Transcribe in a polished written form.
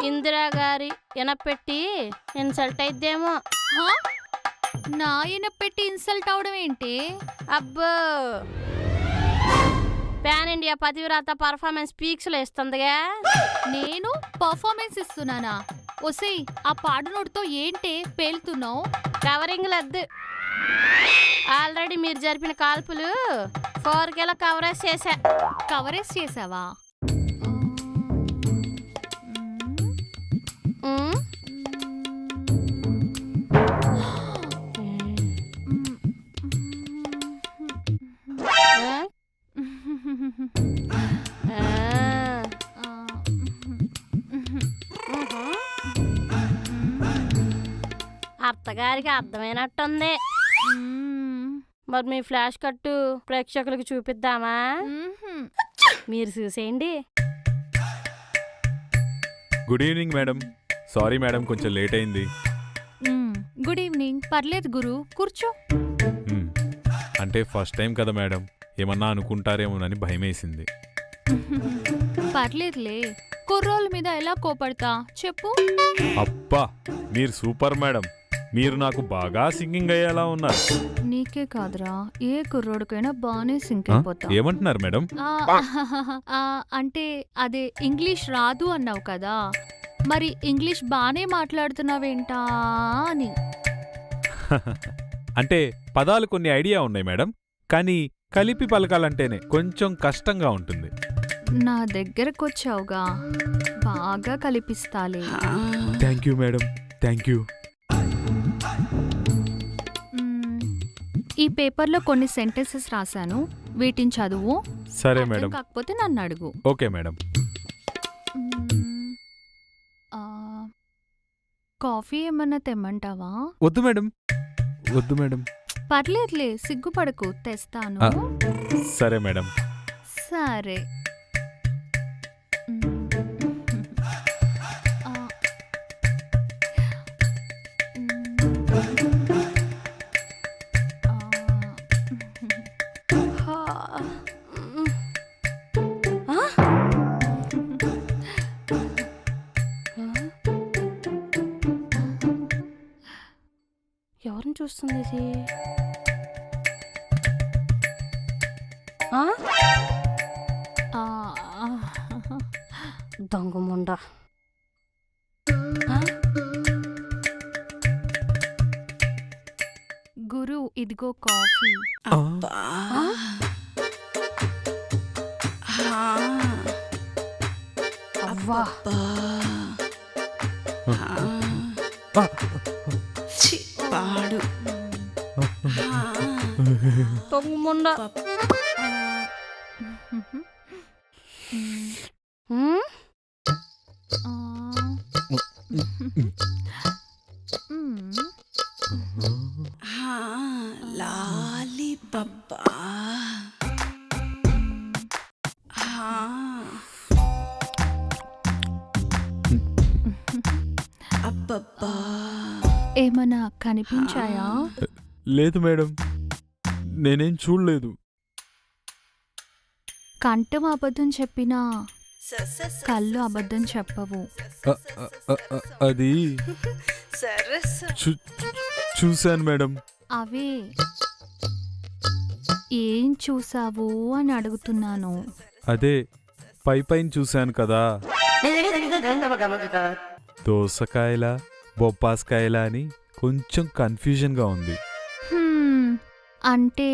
ఇందిరా గారి ఎనపెట్టి ఇన్సల్ట్ అయిద్దేమో. హా? నా పెట్టి ఇన్సల్ట్ అవడం ఏంటి? అబ్బో, పాన్ ఇండియా పతివ్రత పర్ఫార్మెన్స్ పీక్స్ లో ఇస్తుందిగా. నేను పర్ఫార్మెన్స్ ఇస్తున్నానా? ఒసేయ్, ఆ పాడునోడితో ఏంటే పేలుతున్నావు? కవరింగ్ లద్దు. ఆల్రెడీ మీరు జరిపిన కాల్పులు 4Kలో కవరేజ్ చేశా. కవరేజ్ చేసావా? ఉమ్, ఆ? ఆ. అత్తగారికి అర్థమైనట్టుంది. మరి మీ ఫ్లాష్ కట్టు ప్రేక్షకులకు చూపిద్దామా? మీరు చూసేయండి. Good evening madam. Sorry madam, కొంచెం లేట్ అయింది. Good evening. పర్లేదు గురు, కూర్చో. అంటే ఫస్ట్ టైం కదా మేడం, ఏమన్నా అనుకుంటారేమోనని భయమేసింది. పర్లేదులే, కుర్రోళ్ళ మీద ఎలా కోపడతా చెప్పు. అబ్బా, మీరు సూపర్ మేడం. మీరు నాకు బాగా సింగింగ్ అయ్యేలా ఉన్నారు. నీకే కాదురా, ఏ కుర్రోడికైనా బాగానే సింక్ అయిపోతా. ఏమంటున్నారు మేడం? అంటే అదే ఇంగ్లీష్ రాదు అన్నావు కదా, మరి ఇంగ్లీష్ బానే మాట్లాడుతున్నావేంటా అని. అంటే పదాలు కొన్ని ఐడియా ఉన్నాయి మేడం, కానీ కలిపి పలకాలంటేనే కొంచెం కష్టంగా ఉంటుంది. నా దగ్గరకు వచ్చావుగా, బాగా కలిపిస్తాలే. Thank you madam, thank you. ఈ పేపర్లో కొన్ని సెంటెన్సెస్ రాశాను, వీటిని చదువు. సరే మేడం. కాకపోతే నన్ను అడుగు. Okay madam. కాఫీ ఏమన్నా తెమ్మంటావా? వద్దు మేడం, వద్దు మేడం. పర్లేదులే, సిగ్గుపడకు, తెస్తాను. సరే మేడం. సరే. ఎవరిని చూస్తుంది ఇది? దొంగముండ. గురు, ఇదిగో కాఫీ. అవ్వా, పాడు దొంగముండ. లాలి పప్పా. అబ్బబ్బా, ఏమన్నా కనిపించాయా? లేదు మేడం, నేనేం చూడలేదు. కంఠం అబద్ధం చెప్పినా కళ్ళు అబద్ధం చెప్పవు. అది చూశాను మేడం. అవే ఏం చూసావు అని అడుగుతున్నాను. అదే పైపైన చూశాను కదా, దోసకాయలా బొప్పాస్కాయలా అని కొంచెం కన్ఫ్యూజన్గా ఉంది. అంటే